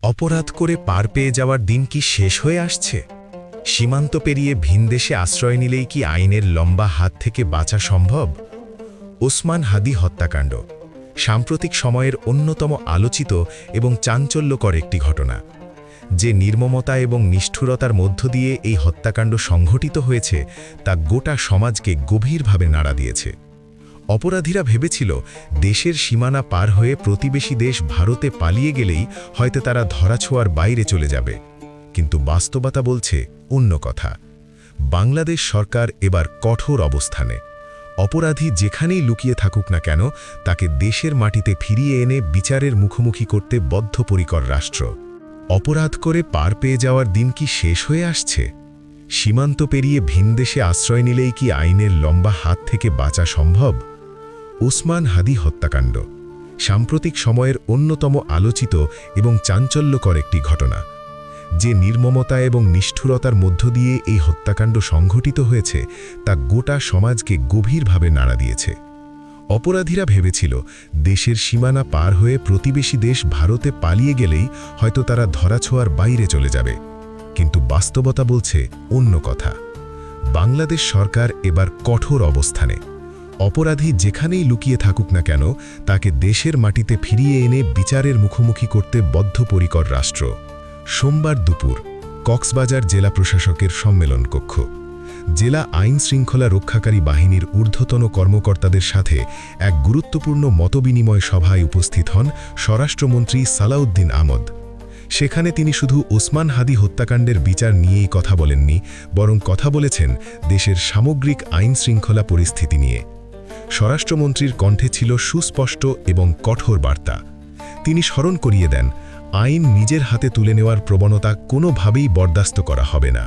অপরাধ করে পার পেয়ে যাওয়ার দিন কি শেষ হয়ে আসছে? সীমান্ত পেরিয়ে ভিনদেশে আশ্রয় নিলেই কি আইনের লম্বা হাত থেকে বাঁচা সম্ভব? ওসমান হাদি হত্যাকাণ্ড সাম্প্রতিক সময়ের অন্যতম আলোচিত এবং চাঞ্চল্যকর একটি ঘটনা। যে নির্মমতা এবং নিষ্ঠুরতার মধ্য দিয়ে এই হত্যাকাণ্ড সংঘটিত হয়েছে তা গোটা সমাজকে গভীরভাবে নাড়া দিয়েছে। অপরাধীরা ভেবেছিল দেশের সীমানা পার হয়ে প্রতিবেশী দেশ ভারতে পালিয়ে গেলেই হয়তো তারা ধরাছোঁয়ার বাইরে চলে যাবে, কিন্তু বাস্তবতা বলছে অন্য কথা। বাংলাদেশ সরকার এবার কঠোর অবস্থানে। অপরাধী যেখানেই লুকিয়ে থাকুক না কেন তাকে দেশের মাটিতে ফিরিয়ে এনে বিচারের মুখোমুখি করতে বদ্ধপরিকর রাষ্ট্র। অপরাধ করে পার পেয়ে যাওয়ার দিন কি শেষ হয়ে আসছে? সীমান্ত পেরিয়ে ভিনদেশে আশ্রয় নিলেই কি আইনের লম্বা হাত থেকে বাঁচা সম্ভব? ওসমান হাদি হত্যাকাণ্ড সাম্প্রতিক সময়ের অন্যতম আলোচিত এবং চাঞ্চল্যকর একটি ঘটনা। যে নির্মমতা এবং নিষ্ঠুরতার মধ্য দিয়ে এই হত্যাকাণ্ড সংঘটিত হয়েছে তা গোটা সমাজকে গভীরভাবে নাড়া দিয়েছে। অপরাধীরা ভেবেছিল দেশের সীমানা পার হয়ে প্রতিবেশী দেশ ভারতে পালিয়ে গেলেই হয়তো তারা ধরাছোঁয়ার বাইরে চলে যাবে, কিন্তু বাস্তবতা বলছে অন্য কথা। বাংলাদেশ সরকার এবার কঠোর অবস্থানে। অপরাধী যেখানেই লুকিয়ে থাকুক না কেন তাকে দেশের মাটিতে ফিরিয়ে এনে বিচারের মুখোমুখি করতে বদ্ধপরিকর রাষ্ট্র। সোমবার দুপুর কক্সবাজার জেলা প্রশাসকের সম্মেলন কক্ষ। জেলা আইন শৃঙ্খলা রক্ষাকারী বাহিনীর ঊর্ধ্বতন কর্মকর্তাদের সাথে এক গুরুত্বপূর্ণ মতবিনিময় সভায় উপস্থিত হন স্বরাষ্ট্রমন্ত্রী সালাউদ্দিন আহমদ। সেখানে তিনি শুধু ওসমান হাদি হত্যাকাণ্ডের বিচার নিয়েই কথা বলেননি, বরং কথা বলেছেন দেশের সামগ্রিক আইন শৃঙ্খলা পরিস্থিতি নিয়ে। স্বরাষ্ট্রমন্ত্রীর কণ্ঠে ছিল সুস্পষ্ট এবং কঠোর বার্তা। তিনি স্মরণ করিয়ে দেন, আইন নিজের হাতে তুলে নেওয়ার প্রবণতা কোনোভাবেই বরদাস্ত করা হবে না।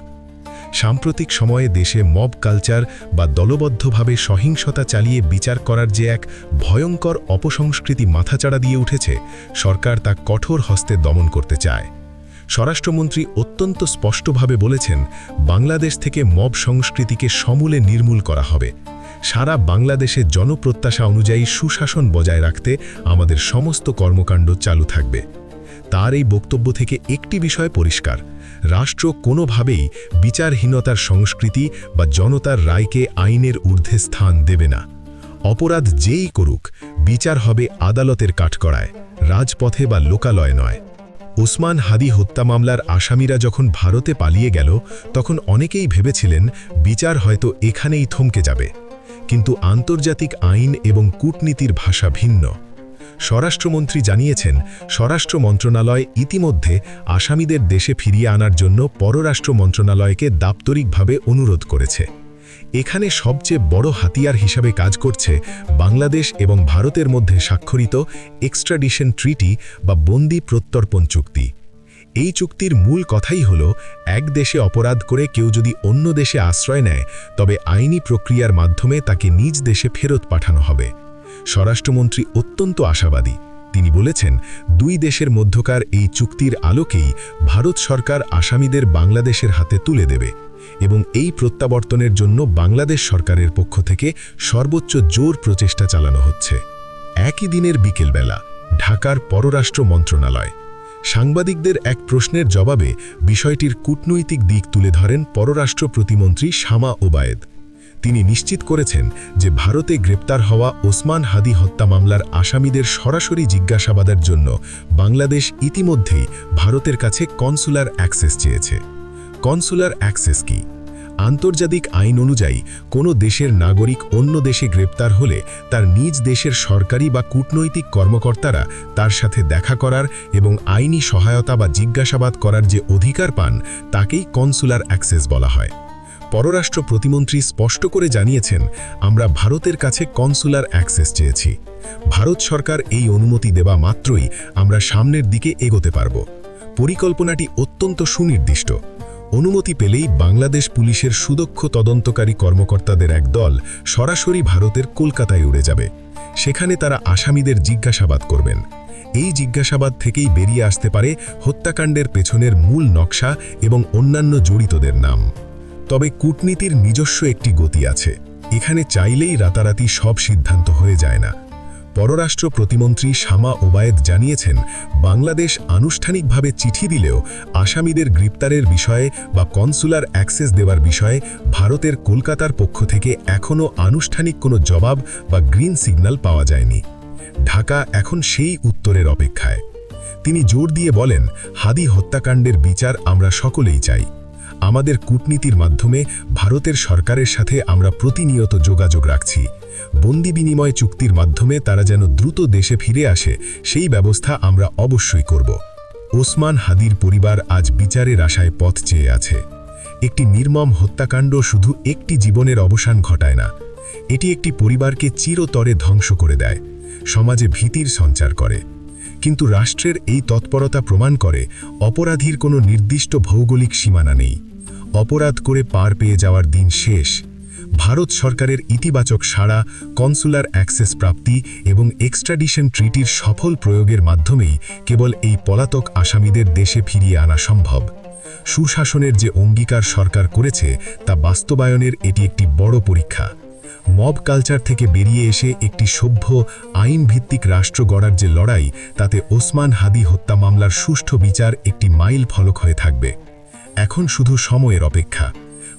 সাম্প্রতিক সময়ে দেশে মব কালচার বা দলবদ্ধভাবে সহিংসতা চালিয়ে বিচার করার যে এক ভয়ঙ্কর অপসংস্কৃতি মাথাচাড়া দিয়ে উঠেছে, সরকার তা কঠোর হস্তে দমন করতে চায়। স্বরাষ্ট্রমন্ত্রী অত্যন্ত স্পষ্টভাবে বলেছেন, বাংলাদেশ থেকে মব সংস্কৃতিকে সমূলে নির্মূল করা হবে। সারা বাংলাদেশে জনপ্রত্যাশা অনুযায়ী সুশাসন বজায় রাখতে আমাদের সমস্ত কর্মকাণ্ড চালু থাকবে। তার এই বক্তব্য থেকে একটি বিষয় পরিষ্কার, রাষ্ট্র কোনোভাবেই বিচারহীনতার সংস্কৃতি বা জনতার রায়কে আইনের ঊর্ধ্বে স্থান দেবে না। অপরাধ যেই করুক, বিচার হবে আদালতের কাঠগড়ায়, রাজপথে বা লোকালয় নয়। ওসমান হাদি হত্যা মামলার আসামিরা যখন ভারতে পালিয়ে গেল তখন অনেকেই ভেবেছিলেন বিচার হয়তো এখানেই থমকে যাবে, কিন্তু আন্তর্জাতিক আইন এবং কূটনীতির ভাষা ভিন্ন। স্বরাষ্ট্রমন্ত্রী জানিয়েছেন, স্বরাষ্ট্র মন্ত্রণালয় ইতিমধ্যে আসামিদের দেশে ফিরিয়ে আনার জন্য পররাষ্ট্র মন্ত্রণালয়কে দাপ্তরিকভাবে অনুরোধ করেছে। এখানে সবচেয়ে বড় হাতিয়ার হিসাবে কাজ করছে বাংলাদেশ এবং ভারতের মধ্যে স্বাক্ষরিত এক্সট্রাডিশন ট্রিটি বা বন্দি প্রত্যর্পণ চুক্তি। এই চুক্তির মূল কথাই হল, এক দেশে অপরাধ করে কেউ যদি অন্য দেশে আশ্রয় নেয় তবে আইনি প্রক্রিয়ার মাধ্যমে তাকে নিজ দেশে ফেরত পাঠানো হবে। স্বরাষ্ট্রমন্ত্রী অত্যন্ত আশাবাদী। তিনি বলেছেন, দুই দেশের মধ্যকার এই চুক্তির আলোকেই ভারত সরকার আসামিদের বাংলাদেশের হাতে তুলে দেবে এবং এই প্রত্যাবর্তনের জন্য বাংলাদেশ সরকারের পক্ষ থেকে সর্বোচ্চ জোর প্রচেষ্টা চালানো হচ্ছে। একই দিনের বিকেলবেলা ঢাকার পররাষ্ট্র মন্ত্রণালয় সাংবাদিকদের এক প্রশ্নের জবাবে বিষয়টির কূটনৈতিক দিক তুলে ধরেন পররাষ্ট্র প্রতিমন্ত্রী শামা ওবায়েদ। তিনি নিশ্চিত করেছেন যে ভারতে গ্রেপ্তার হওয়া ওসমান হাদি হত্যা মামলার আসামিদের সরাসরি জিজ্ঞাসাবাদের জন্য বাংলাদেশ ইতিমধ্যেই ভারতের কাছে কনসুলার অ্যাক্সেস চেয়েছে। কনসুলার অ্যাক্সেস কি? আন্তর্জাতিক আইন অনুযায়ী কোনো দেশের নাগরিক অন্য দেশে গ্রেপ্তার হলে তার নিজ দেশের সরকারি বা কূটনৈতিক কর্মকর্তারা তার সাথে দেখা করার এবং আইনি সহায়তা বা জিজ্ঞাসাবাদ করার যে অধিকার পান তাকেই কনসুলার অ্যাক্সেস বলা হয়। পররাষ্ট্র প্রতিমন্ত্রী স্পষ্ট করে জানিয়েছেন, আমরা ভারতের কাছে কনসুলার অ্যাক্সেস চেয়েছি। ভারত সরকার এই অনুমতি দেওয়া মাত্রই আমরা সামনের দিকে এগোতে পারব। পরিকল্পনাটি অত্যন্ত সুনির্দিষ্ট। অনুমতি পেলেই বাংলাদেশ পুলিশের সুদক্ষ তদন্তকারী কর্মকর্তাদের এক দল সরাসরি ভারতের কলকাতায় উড়ে যাবে। সেখানে তারা আসামিদের জিজ্ঞাসাবাদ করবেন। এই জিজ্ঞাসাবাদ থেকেই বেরিয়ে আসতে পারে হত্যাকাণ্ডের পেছনের মূল নকশা এবং অন্যান্য জড়িতদের নাম। তবে কূটনীতির নিজস্ব একটি গতি আছে। এখানে চাইলেই রাতারাতি সব সিদ্ধান্ত হয়ে যায় না। পররাষ্ট্র প্রতিমন্ত্রী শামা ওবায়েদ জানিয়েছেন, বাংলাদেশ আনুষ্ঠানিকভাবে চিঠি দিলেও আসামিদের গ্রেপ্তারের বিষয়ে বা কনসুলার অ্যাক্সেস দেওয়ার বিষয়ে ভারতের কলকাতার পক্ষ থেকে এখনও আনুষ্ঠানিক কোনো জবাব বা গ্রিন সিগন্যাল পাওয়া যায়নি। ঢাকা এখন সেই উত্তরের অপেক্ষায়। তিনি জোর দিয়ে বলেন, হাদি হত্যাকাণ্ডের বিচার আমরা সকলেই চাই। আমাদের কূটনীতির মাধ্যমে ভারতের সরকারের সাথে আমরা প্রতিনিয়ত যোগাযোগ রাখছি। বন্দি বিনিময় চুক্তির মাধ্যমে তারা যেন দ্রুত দেশে ফিরে আসে, সেই ব্যবস্থা আমরা অবশ্যই করব। ওসমান হাদির পরিবার আজ বিচারের আশায় পথ চেয়ে আছে। একটি নির্মম হত্যাকাণ্ড শুধু একটি জীবনের অবসান ঘটায় না, এটি একটি পরিবারকে চিরতরে ধ্বংস করে দেয়, সমাজে ভীতির সঞ্চার করে। কিন্তু রাষ্ট্রের এই তৎপরতা প্রমাণ করে অপরাধীর কোনো নির্দিষ্ট ভৌগোলিক সীমানা নেই। অপরাধ করে পার পেয়ে যাওয়ার দিন শেষ। ভারত সরকারের ইতিবাচক সাড়া, কনসুলার অ্যাক্সেস প্রাপ্তি এবং এক্সট্রাডিশন ট্রিটির সফল প্রয়োগের মাধ্যমেই কেবল এই পলাতক আসামিদের দেশে ফিরিয়ে আনা সম্ভব। সুশাসনের যে অঙ্গীকার সরকার করেছে তা বাস্তবায়নের এটি একটি বড় পরীক্ষা। মব কালচার থেকে বেরিয়ে এসে একটি সভ্য আইনভিত্তিক রাষ্ট্র গড়ার যে লড়াই, তাতে ওসমান হাদি হত্যা মামলার সুষ্ঠু বিচার একটি মাইল ফলক হয়ে থাকবে। এখন শুধু সময়ের অপেক্ষা।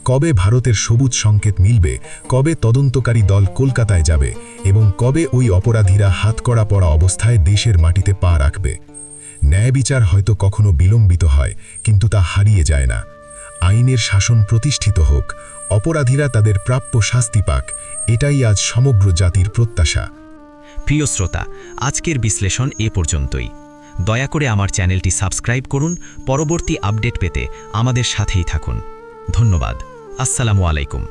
কবে ভারতের সবুজ সংকেত মিলবে, কবে তদন্তকারী দল কলকাতায় যাবে এবং কবে ওই অপরাধীরা হাতকড়া পড়া অবস্থায় দেশের মাটিতে পা রাখবে। ন্যায় বিচার হয়তো কখনো বিলম্বিত হয়, কিন্তু তা হারিয়ে যায় না। আইনের শাসন প্রতিষ্ঠিত হোক, অপরাধীরা তাদের প্রাপ্য শাস্তি পাক, এটাই আজ সমগ্র জাতির প্রত্যাশা। প্রিয় শ্রোতা, আজকের বিশ্লেষণ এ পর্যন্তই। দয়া করে আমার চ্যানেলটি সাবস্ক্রাইব করুন। পরবর্তী আপডেট পেতে আমাদের সাথেই থাকুন। ধন্যবাদ। আসসালামু আলাইকুম।